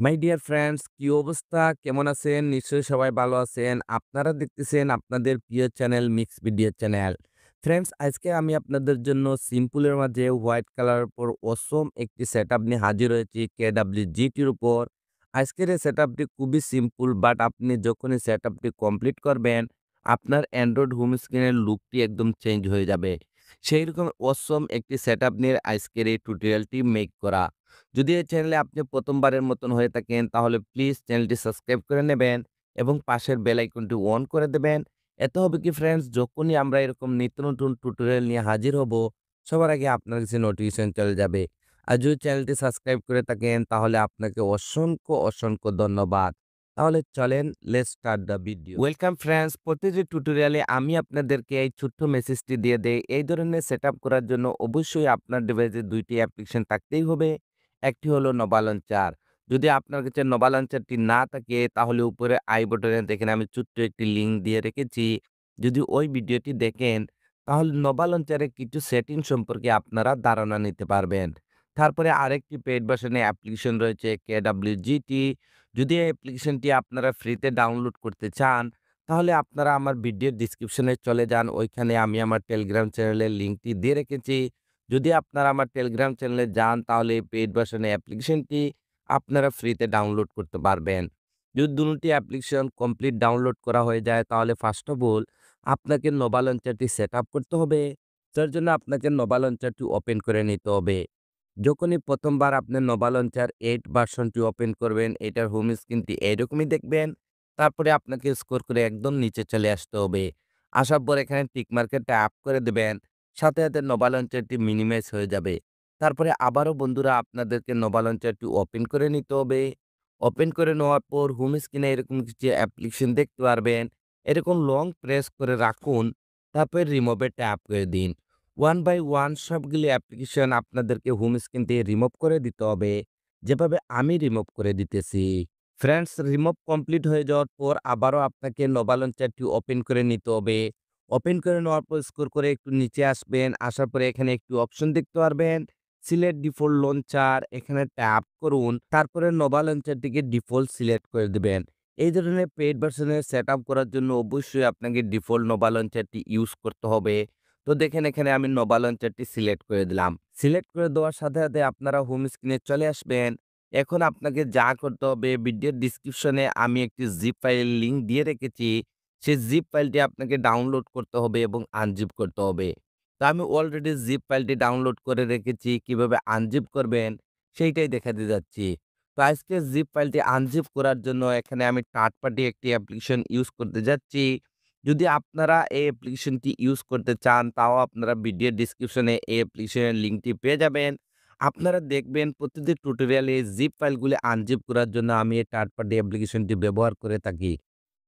My dear friends, কি অবস্থা? কেমন আছেন? নিশ্চয়ই সবাই ভালো আছেন। আপনারা দেখতেছেন আপনাদের প্রিয় channel mix video channel. Friends, আজকে আমি আপনাদের জন্য সিম্পলের মাঝে হোয়াইট কালারের উপর অসম একটি সেটআপ নিয়ে হাজির হয়েছি KWGT-র উপর। আজকের এই সেটআপটি খুবই সিম্পল, বাট আপনি যখনই সেটআপটি কমপ্লিট করবেন, আপনার অ্যান্ড্রয়েড হোম স্ক্রিনের লুকটি একদম চেঞ্জ হয়ে যাবে। সেইরকম অসম একটি সেটআপ নিয়ে আজকের এই টিউটোরিয়ালটি মেক করা। যদি এই চ্যানেলে আপনি প্রথমবারের মতন হয়ে থাকেন তাহলে প্লিজ চ্যানেলটি সাবস্ক্রাইব করে নেবেন এবং পাশের বেল আইকনটি অন করে দেবেন। এতে হবে কি ফ্রেন্ডস, যখনই আমরা এরকম নিত্য নতুন টিউটোরিয়াল নিয়ে হাজির হব, সবার আগে আপনার কাছে নোটিফিকেশন চলে যাবে। আর যদি চ্যানেলটি সাবস্ক্রাইব করে থাকেন তাহলে আপনাকে অসংখ্য ধন্যবাদ। তাহলে চলেন, let's start the video. Welcome friends, প্রতিটি টিউটোরিয়ালে আমি আপনাদেরকে এই ছোট্ট মেসেজটি দিয়ে দেই। এই ধরনের সেটআপ করার জন্য অবশ্যই আপনার ডিভাইসে ২টি অ্যাপ্লিকেশন থাকতেই হবে। একটি হলো নোভা লঞ্চার। যদি আপনার কাছে নোভা লঞ্চারটি না থাকে তাহলে উপরে আই বাটনে দেখেন আমি ছোট্ট একটি লিঙ্ক দিয়ে রেখেছি। যদি ওই ভিডিওটি দেখেন তাহলে নোভা লঞ্চারের কিছু সেটিং সম্পর্কে আপনারা ধারণা নিতে পারবেন। তারপরে আরেকটি পেইড ভার্শনে অ্যাপ্লিকেশন রয়েছে KWGT। যদি এই অ্যাপ্লিকেশনটি আপনারা ফ্রিতে ডাউনলোড করতে চান তাহলে আপনারা আমার ভিডিওর ডেসক্রিপশনে চলে যান। ওইখানে আমি আমার টেলিগ্রাম চ্যানেলের লিঙ্কটি দিয়ে রেখেছি। যদি আপনারা আমার টেলিগ্রাম চ্যানেলে যান তাহলে এই পেইড ভার্শনের অ্যাপ্লিকেশনটি আপনারা ফ্রিতে ডাউনলোড করতে পারবেন। যদি দুটি অ্যাপ্লিকেশন কমপ্লিট ডাউনলোড করা হয়ে যায় তাহলে ফার্স্ট অফ অল আপনাকে নোভা লঞ্চারটি সেটআপ করতে হবে। তার জন্য আপনাকে নোভা লঞ্চারটি ওপেন করে নিতে হবে। যখনই প্রথমবার আপনি নোভা লঞ্চার 8 ভার্সনটি ওপেন করবেন, এটার হোম স্ক্রিনটি এরকমই দেখবেন। তারপরে আপনাকে স্ক্রল করে একদম নিচে চলে আসতে হবে। আসার পর এখানে টিক মার্কে ট্যাপ করে দেবেন। সাথে নোভা লঞ্চারটি মিনিমাইজ হয়ে যাবে। তারপরে আবারও বন্ধুরা আপনাদেরকে নোভা লঞ্চারটি ওপেন করে নিতে হবে। ওপেন করে নেওয়ার পর হোম স্ক্রিনে এরকম কিছু অ্যাপ্লিকেশন দেখতে পারবেন। এরকম লং প্রেস করে রাখুন। তারপরে রিমুভে ট্যাপ করে দিন। ওয়ান বাই ওয়ান সবগুলি অ্যাপ্লিকেশন আপনাদেরকে হোম স্ক্রিন থেকে রিমুভ করে দিতে হবে। যেভাবে আমি রিমুভ করে দিতেছি। ফ্রেন্ডস, রিমুভ কমপ্লিট হয়ে যাওয়ার পর আবারও আপনাকে নোভা লঞ্চারটি ওপেন করে নিতে হবে। ওপেন করে নেওয়ার পর স্ক্রল করে একটু নিচে আসবেন। আসার পরে এখানে একটু অপশন দেখতে পারবেন। সিলেক্ট ডিফল্ট লঞ্চার, এখানে ট্যাপ করুন। তারপরে নোভা লঞ্চারটিকে ডিফল্ট সিলেক্ট করে দিবেন। এই ধরনের পেইড ভার্সনের সেটআপ করার জন্য অবশ্যই আপনাকে ডিফল্ট নোভা লঞ্চারটি ইউজ করতে হবে। তো দেখেন এখানে আমি নোভা লঞ্চারটি সিলেক্ট করে দিলাম। সিলেক্ট করে দেওয়ার সাথে আপনারা হোম স্ক্রিনে চলে আসবেন। এখন আপনাকে যা করতে হবে, ভিডিওর ডেসক্রিপশনে আমি একটি জিপ ফাইল লিংক দিয়ে রেখেছি। সেই জিপ ফাইলটি আপনাকে ডাউনলোড করতে হবে এবং আনজিপ করতে হবে। তো আমি অলরেডি জিপ ফাইলটি ডাউনলোড করে রেখেছি। কিভাবে আনজিপ করবেন সেইটাই দেখাতে যাচ্ছি। তো আজকে জিপ ফাইলটি আনজিপ করার জন্য এখানে আমি থার্ড পার্টি একটি অ্যাপ্লিকেশন ইউজ করতে যাচ্ছি। যদি আপনারা এই অ্যাপ্লিকেশনটি ইউজ করতে চান তাও আপনারা ভিডিও ডেসক্রিপশনে এই অ্যাপ্লিকেশনের লিঙ্কটি পেয়ে যাবেন। আপনারা দেখবেন প্রতিটি টিউটোরিয়ালে জিপ ফাইলগুলি আনজিপ করার জন্য আমি এই থার্ড পার্টি অ্যাপ্লিকেশনটি ব্যবহার করে থাকি।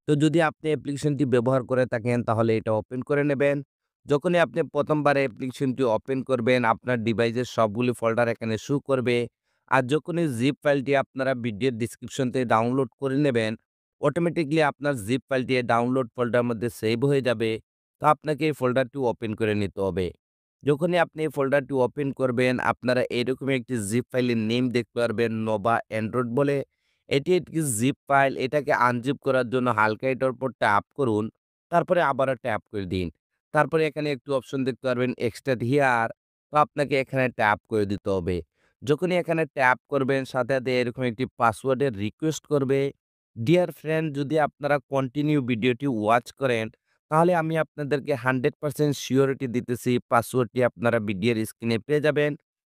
তো যদি আপনি অ্যাপ্লিকেশনটি ব্যবহার করে থাকেন তাহলে এটা ওপেন করে নেবেন। যখনই আপনি প্রথমবার অ্যাপ্লিকেশনটি ওপেন করবেন আপনার ডিভাইসের সবগুলি ফোল্ডার এখানে শো করবে। আর যখনই জিপ ফাইলটি আপনারা ভিডিওর ডেসক্রিপশন থেকে ডাউনলোড করে নেবেন, অটোমেটিকলি আপনার জিপ ফাইলটি ডাউনলোড ফোল্ডার মধ্যে সেভ হয়ে যাবে। তো আপনাকে এই ফোল্ডারটি ওপেন করে নিতে হবে। যখনই আপনি এই ফোল্ডারটি ওপেন করবেন আপনারা এরকম একটি জিপ ফাইলের নেম দেখতে পারবেন, নোভা অ্যান্ড্রয়েড বলে। এটি একটি জিপ ফাইল। এটাকে আনজিপ করার জন্য হালকা এটার উপর ট্যাপ করুন। তারপরে আবারও ট্যাপ করে দিন। তারপরে এখানে একটু অপশন দেখতে পারবেন এক্সট্রাক্ট হিয়ার। তো আপনাকে এখানে ট্যাপ করে দিতে হবে। যখনই এখানে ট্যাপ করবেন সাথে এরকম একটি পাসওয়ার্ডের রিকোয়েস্ট করবে। ডিয়ার ফ্রেন্ড, যদি আপনারা কন্টিনিউ ভিডিওটি ওয়াচ করেন তাহলে আমি আপনাদেরকে 100% সিউরিটি দিতেছি পাসওয়ার্ডটি আপনারা ভিডিওর স্ক্রিনে পেয়ে যাবেন।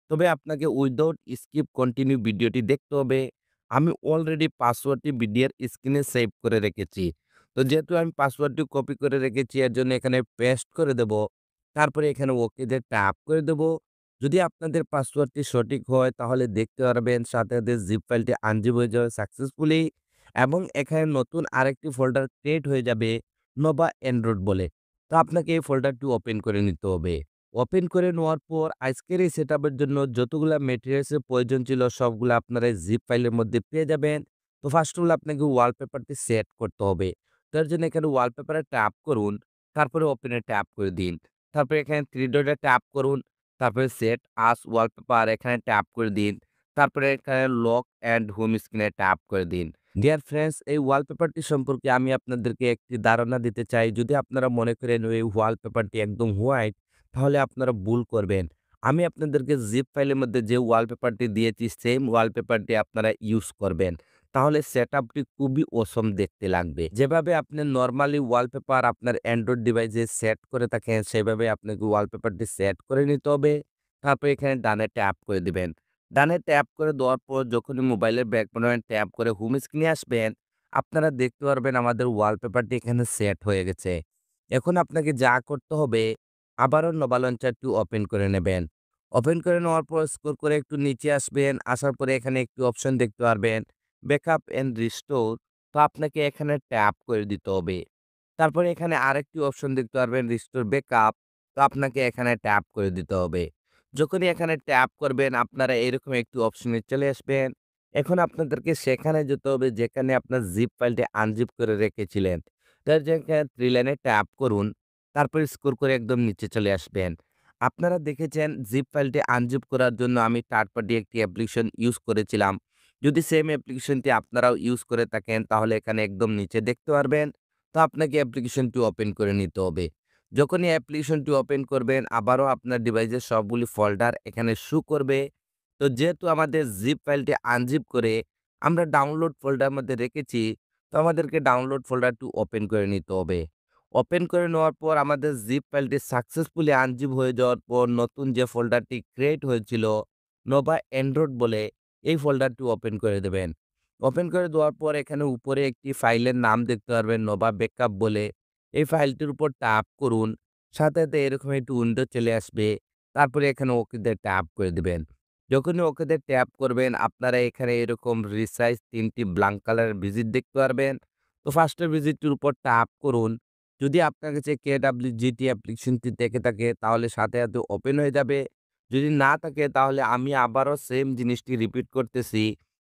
তবে আপনাকে উইথআউট স্কিপ কন্টিনিউ ভিডিওটি দেখতে হবে। আমি অলরেডি পাসওয়ার্ডটি ভিডিওর স্ক্রিনে সেভ করে রেখেছি। তো যেহেতু আমি পাসওয়ার্ডটি কপি করে রেখেছি এর জন্য এখানে পেস্ট করে দেব। তারপরে এখানে ওকেতে ট্যাপ করে দেব। যদি আপনাদের পাসওয়ার্ডটি সঠিক হয় তাহলে দেখতে পারবেন সাথে জিপ ফাইলটি আনজিপ হয়ে যাবে সাকসেসফুলি এবং এখানে নতুন আরেকটি ফোল্ডার ক্রিয়েট হয়ে যাবে নোভা অ্যান্ড্রয়েড বলে। তো আপনাকে এই ফোল্ডারটি ওপেন করে নিতে হবে। ওপেন করে নেওয়ার পর আজকের এই সেটআপের জন্য যতগুলা ম্যাটেরিয়ালসের প্রয়োজন ছিল সবগুলো আপনারা এই জিপ ফাইলের মধ্যে পেয়ে যাবেন। তো ফার্স্ট অফ অল আপনাকে ওয়ালপেপারটি সেট করতে হবে। তার জন্য এখানে ওয়ালপেপারে ট্যাপ করুন। তারপরে ওপেনে ট্যাপ করে দিন। তারপরে এখানে থ্রি ডটে ট্যাপ করুন। তারপরে সেট আস ওয়ালপেপার এখানে ট্যাপ করে দিন। তারপরে এখানে লক অ্যান্ড হোম স্ক্রিনে ট্যাপ করে দিন। ডিয়ার ফ্রেন্ডস, এই ওয়ালপেপারটি সম্পর্কে আমি আপনাদেরকে একটি ধারণা দিতে চাই। যদি আপনারা মনে করেন এই ওয়ালপেপারটি একদম হোয়াইট, তাহলে আপনারা ভুল করবেন। আমি আপনাদেরকে জিপ ফাইলের মধ্যে যে ওয়ালপেপারটি দিয়েছি, সেম ওয়ালপেপারটি আপনারা ইউজ করবেন। তাহলে সেটআপটি খুবই অসম দেখতে লাগবে। যেভাবে আপনি নরমালি ওয়ালপেপার আপনার অ্যান্ড্রয়েড ডিভাইসে সেট করে থাকেন, সেভাবে আপনাকে ওয়ালপেপারটি সেট করে নিতে হবে। তারপর এখানে ডানে ট্যাপ করে দিবেন। ডানে ট্যাপ করে দেওয়ার পর যখনই মোবাইলের ব্যাক বাটনে ট্যাপ করে হোম স্ক্রিনে আসবেন, আপনারা দেখতে পারবেন আমাদের ওয়ালপেপারটি এখানে সেট হয়ে গেছে। এখন আপনাকে যা করতে হবে, আবারও নোভা লঞ্চারটি ওপেন করে নেবেন। ওপেন করে নেওয়ার পর স্ক্রল করে একটু নিচে আসবেন। আসার পরে এখানে একটি অপশন দেখতে পারবেন, ব্যাকআপ অ্যান্ড রিস্টোর। তো আপনাকে এখানে ট্যাপ করে দিতে হবে। তারপরে এখানে আরেকটি অপশন দেখতে পারবেন, রিস্টোর ব্যাকআপ। তো আপনাকে এখানে ট্যাপ করে দিতে হবে। যখনই এখানে ট্যাপ করবেন, আপনারা এরকম একটি অপশনে চলে আসবেন। এখন আপনাদেরকে সেখানে যেতে হবে যেখানে আপনার জিপ ফাইলটি আনজিপ করে রেখেছিলেন। তার জায়গায় 3 লাইনে ট্যাপ করুন। তারপর স্ক্রল করে একদম নিচে চলে আসবেন। আপনারা দেখেছেন জিপ ফাইলটি আনজিপ করার জন্য আমি থার্ড পার্টি একটি অ্যাপ্লিকেশন ইউজ করেছিলাম। যদি সেম অ্যাপ্লিকেশনটি আপনারাও ইউজ করে থাকেন, তাহলে এখানে একদম নিচে দেখতে পারবেন। তো আপনাকে অ্যাপ্লিকেশনটি ওপেন করে নিতে হবে। যখনই অ্যাপ্লিকেশনটি ওপেন করবেন, আবারও আপনার ডিভাইসের সবগুলি ফোল্ডার এখানে শো করবে। তো যেহেতু আমাদের জিপ ফাইলটি আনজিপ করে আমরা ডাউনলোড ফোল্ডার মধ্যে রেখেছি, তো আমাদেরকে ডাউনলোড ফোল্ডারটি ওপেন করে নিতে হবে। ওপেন করে নেওয়ার পর আমাদের জিপ ফাইলটি সাকসেসফুলি আনজিপ হয়ে যাওয়ার পর নতুন যে ফোল্ডারটি ক্রিয়েট হয়েছিল নোভা অ্যান্ড্রয়েড বলে, এই ফোল্ডারটি ওপেন করে দেবেন। ওপেন করে দেওয়ার পর এখানে উপরে একটি ফাইলের নাম দেখতে পারবেন, নোভা ব্যাকআপ বলে। এই ফাইলটির উপর ট্যাপ করুন। সাথে, সাথে এরকম একটি উইন্ডো চলে আসবে। তারপরে এখানে ওকেতে ট্যাপ করে দিবেন। যখনই ওকেতে ট্যাপ করবেন, আপনারা এখানে এরকম রিসাইজ ৩ টি ব্ল্যাংক কালারের ভিজিট দেখতে পারবেন। তো ফার্স্ট এর ভিজিটটির উপর ট্যাপ করুন। যদি আপনার কাছে KWGT অ্যাপ্লিকেশনটি থেকে থাকে, তাহলে সাথে, সাথে ওপেন হয়ে যাবে। যদি না থাকে, তাহলে আমি আবারও সেম জিনিসটি রিপিট করতেছি।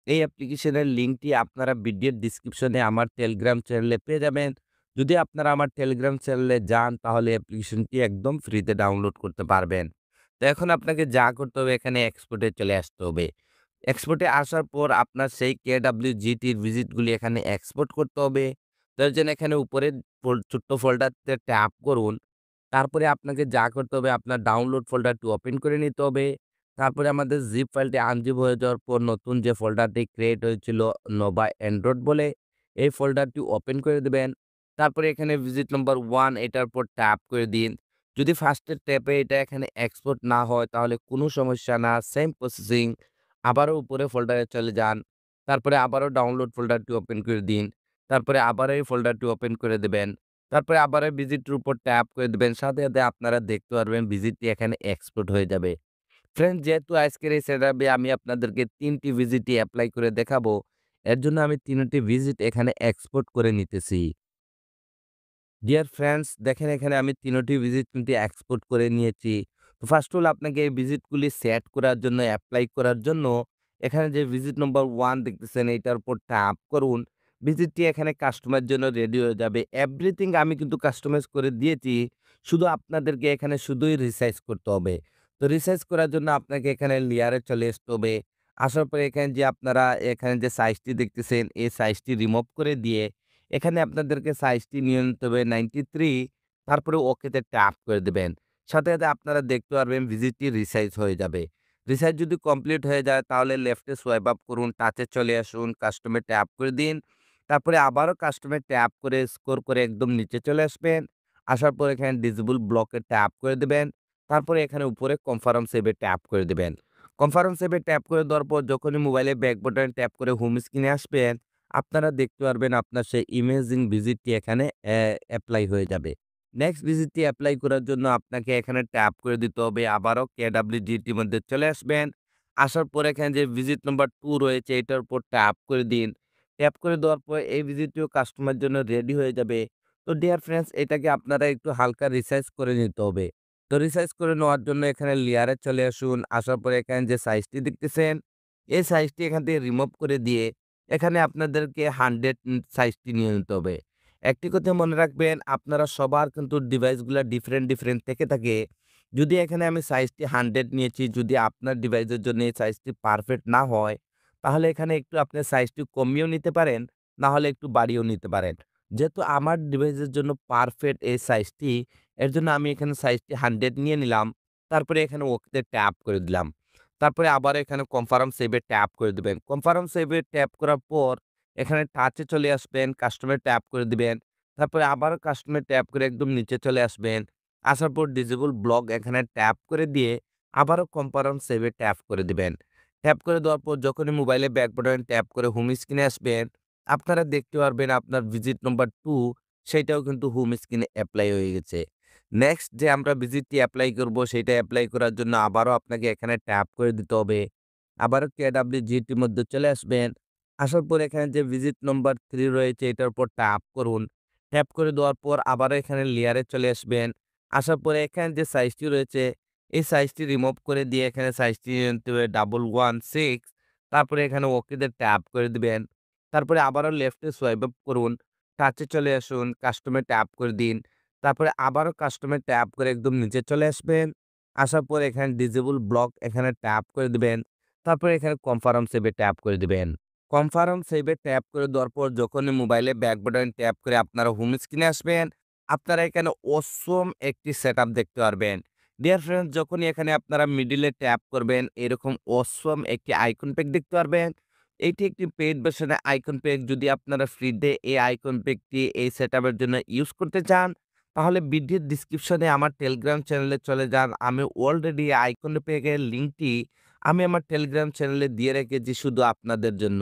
এই অ্যাপ্লিকেশনের লিঙ্কটি আপনারা ভিডিওর ডেসক্রিপশনে আমার টেলিগ্রাম চ্যানেলে পেয়ে যাবেন। যদি আপনারা আমার টেলিগ্রাম চ্যানেলে যান, তাহলে অ্যাপ্লিকেশনটি একদম ফ্রিতে ডাউনলোড করতে পারবেন। তো এখন আপনাকে যা করতে হবে, এখানে এক্সপোর্টে চলে আসতে হবে। এক্সপোর্টে আসার পর আপনার সেই KWGT র ভিজিটগুলি এখানে এক্সপোর্ট করতে হবে। তার জন্য এখানে উপরে ছোট্ট ফোল্ডারতে ট্যাপ করুন। তারপরে আপনাকে যা করতে হবে, আপনার ডাউনলোড ফোল্ডারটি ওপেন করে নিতে হবে। তারপরে আমাদের জিপ ফাইলটি আনজিপ হয়ে যাওয়ার পর নতুন যে ফোল্ডারটি ক্রিয়েট হয়েছিল নোভা অ্যান্ড্রয়েড বলে, এই ফোল্ডারটি ওপেন করে দিবেন। তারপরে এখানে ভিজিট নাম্বার 1 এটার উপর ট্যাপ করে দিন। যদি ফার্স্টের ট্যাপে এটা এখানে এক্সপোর্ট না হয়, তাহলে কোনো সমস্যা না, সেম প্রসেসিং। আবারও উপরে ফোল্ডারে চলে যান। তারপরে আবারও ডাউনলোড ফোল্ডারটি ওপেন করে দিন। তারপরে আবারও এই ফোল্ডারটি ওপেন করে দিবেন। তারপরে আবার এই ভিজিটের উপর ট্যাপ করে দিবেন। সাথে, সাথে আপনারা দেখতে পারবেন ভিজিটটি এখানে এক্সপোর্ট হয়ে যাবে। ফ্রেন্ডস, যেহেতু আজকের এই সেটআপে আমি আপনাদেরকে ৩ টি ভিজিটই এপ্লাই করে দেখাবো, এর জন্য আমি ৩ টি ভিজিট এখানে এক্সপোর্ট করে নিতেছি। ডিয়ার ফ্রেন্ডস, দেখেন এখানে আমি ৩ টি ভিজিট কিন্তু এক্সপোর্ট করে নিয়েছি। তো ফার্স্ট হলো আপনাকে এই ভিজিটগুলি সেট করার জন্য, এপ্লাই করার জন্য এখানে যে ভিজিট নম্বর 1 দেখতেছেন, এইটার উপর ট্যাপ করুন। ভিজিটটি এখানে কাস্টমার জন্য রেডি হয়ে যাবে। এভরিথিং আমি কিন্তু কাস্টমাইজ করে দিয়েছি। শুধু আপনাদেরকে এখানে শুধুই রিসাইজ করতে হবে। তো রিসাইজ করার জন্য আপনাকে এখানে লেয়ারে চলে আসতে হবে। আসার পরে এখানে যে আপনারা এখানে যে সাইজটি দেখতেছেন, এই সাইজটি রিমুভ করে দিয়ে এখানে আপনাদেরকে সাইজটি নিয়ে নিতে হবে 93। তারপরে ওকেতে ট্যাপ করে দিবেন। সাথে, সাথে আপনারা দেখতে পারবেন ভিজিটটি রিসাইজ হয়ে যাবে। রিসাইজ যদি কমপ্লিট হয়ে যায়, তাহলে লেফটে সোয়াইপ আপ করুন, টাচে চলে আসুন, কাস্টমে ট্যাপ করে দিন। তারপরে আবারও কাস্টমে ট্যাপ করে স্ক্রল করে একদম নিচে চলে আসবেন। আসার পর এখানে ডিসেবল ব্লকে ট্যাপ করে দিবেন। তারপরে এখানে উপরে কনফার্ম সেভে ট্যাপ করে দিবেন। কনফার্ম সেভে ট্যাপ করে দেওয়ার পর যখনই মোবাইলে ব্যাক বাটনে ট্যাপ করে হোম স্ক্রিনে আসবেন, আপনারা দেখতে পারবেন আপনার সেই ইমেজিং ভিজিটটি এখানে এপ্লাই হয়ে যাবে। নেক্সট ভিজিটটি এপ্লাই করার জন্য আপনাকে এখানে ট্যাপ করে দিতে হবে। আবারও KWGT মধ্যে চলে আসবেন। আসার পর এখানে যে ভিজিট নাম্বার 2 রয়েছে, এটার উপর ট্যাপ করে দিন। ট্যাপ করে দেওয়ার পর এই ভিজিটটিও কাস্টমার জন্য রেডি হয়ে যাবে। তো ডিয়ার ফ্রেন্ডস, এটাকে আপনারা একটু হালকা রিসাইজ করে নিতে হবে। তো রিসাইজ করে নেওয়ার জন্য এখানে লেয়ারে চলে আসুন। আসার পরে এখানে যে সাইজটি দেখতেছেন, এই সাইজটি এখান থেকে রিমুভ করে দিয়ে এখানে আপনাদেরকে 100 সাইজটি নিয়ে নিতে হবে। একটি কথা মনে রাখবেন, আপনারা সবার কিন্তু ডিভাইসগুলা ডিফারেন্ট, ডিফারেন্ট থেকে থাকে। যদি এখানে আমি সাইজটি 100 নিয়েছি, যদি আপনার ডিভাইসের জন্য এই সাইজটি পারফেক্ট না হয়, তাহলে এখানে একটু আপনি সাইজটি কমিয়েও নিতে পারেন, না হলে একটু বাড়িয়েও নিতে পারেন। যেহেতু আমার ডিভাইসের জন্য পারফেক্ট এই সাইজটি, এর জন্য আমি এখানে সাইজটি 100 নিয়ে নিলাম। তারপরে এখানে ওকেতে ট্যাপ করে দিলাম। তারপরে আবার এখানে কনফার্ম সেভ এ ট্যাপ করে দিবেন। কনফার্ম সেভ এ ট্যাপ করার পর এখানে টাচে চলে আসবেন, কাস্টমে ট্যাপ করে দিবেন। তারপরে আবারও কাস্টমে ট্যাপ করে একদম নিচে চলে আসবেন। আসার পর ডিসেবল ব্লক এখানে ট্যাপ করে দিয়ে আবারও কনফার্ম সেভ এ ট্যাপ করে দিবেন। ট্যাপ করে দেওয়ার পর যখনই মোবাইলে ব্যাক বাটনে ট্যাপ করে হোম স্ক্রিনে আসবেন, আপনারা দেখতে পারবেন আপনার ভিজিট নাম্বার 2 সেইটাও কিন্তু হোম স্ক্রিনে এপ্লাই হয়ে গেছে। নেক্সট যে আমরা ভিজিটটি এপ্লাই করব, সেইটা এপ্লাই করার জন্য আবারও আপনাকে এখানে ট্যাপ করে দিতে হবে। আবারও KWGT র মধ্যে চলে আসবেন। আসার পর এখানে যে ভিজিট নাম্বার 3 রয়েছে এটার উপর ট্যাপ করুন। ট্যাপ করে দেওয়ার পর আবারও এখানে লেয়ারে চলে আসবেন। আসার পরে এখানে যে সাইজটি রয়েছে, এই সাইজটি রিমুভ করে দিয়ে এখানে সাইজটি নিতে হবে 116। তারপরে এখানে ওকেতে ট্যাপ করে দিবেন। তারপরে আবারও লেফটে সোয়াইপ আপ করুন। টাচে চলে আসুন, কাস্টমে ট্যাপ করে দিন। তারপরে আবারও কাস্টমে ট্যাপ করে একদম নিচে চলে আসবেন। আসার পর এখানে ডিসেবল ব্লক এখানে ট্যাপ করে দিবেন। তারপরে এখানে কনফার্ম সেভ এ ট্যাপ করে দিবেন। কনফার্ম সেভ এ ট্যাপ করে দেওয়ার পর যখনই মোবাইলে ব্যাক বাটন ট্যাপ করে আপনারা হোম স্ক্রিনে আসবেন, আপনারা এখানে অসম একটি সেটআপ দেখতে পারবেন। ডিয়ার ফ্রেন্ডস, যখনই এখানে আপনারা মিডলে ট্যাপ করবেন, এরকম অসম একটি আইকন প্যাক দেখতে পারবেন। এটি একটি পেইড ভার্সনের আইকন প্যাক। যদি আপনারা ফ্রিতে এই আইকন প্যাকটি এই সেটআপের জন্য ইউজ করতে চান, তাহলে ভিডিওর ডেসক্রিপশনে আমার টেলিগ্রাম চ্যানেলে চলে যান। আমি অলরেডি আইকন প্যাকের লিঙ্কটি আমি আমার টেলিগ্রাম চ্যানেলে দিয়ে রেখেছি শুধু আপনাদের জন্য।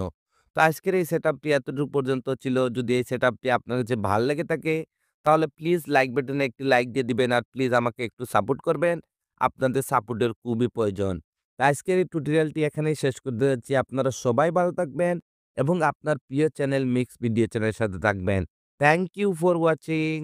তো আজকের এই সেটআপটি এতটুকু পর্যন্ত ছিল। যদি এই সেটআপটি আপনার কাছে ভাল লেগে থাকে, তাহলে প্লিজ লাইক বাটনে একটি লাইক দিয়ে দিবেন আর প্লিজ আমাকে একটু সাপোর্ট করবেন। আপনাদের সাপোর্টের খুবই প্রয়োজন। তো আজকের এই টিউটোরিয়ালটি এখানেই শেষ করতে যাচ্ছি। আপনারা সবাই ভালো থাকবেন এবং আপনার প্রিয় চ্যানেল মিক্স ভিডিও চ্যানেলের সাথে থাকবেন। Thank you for watching.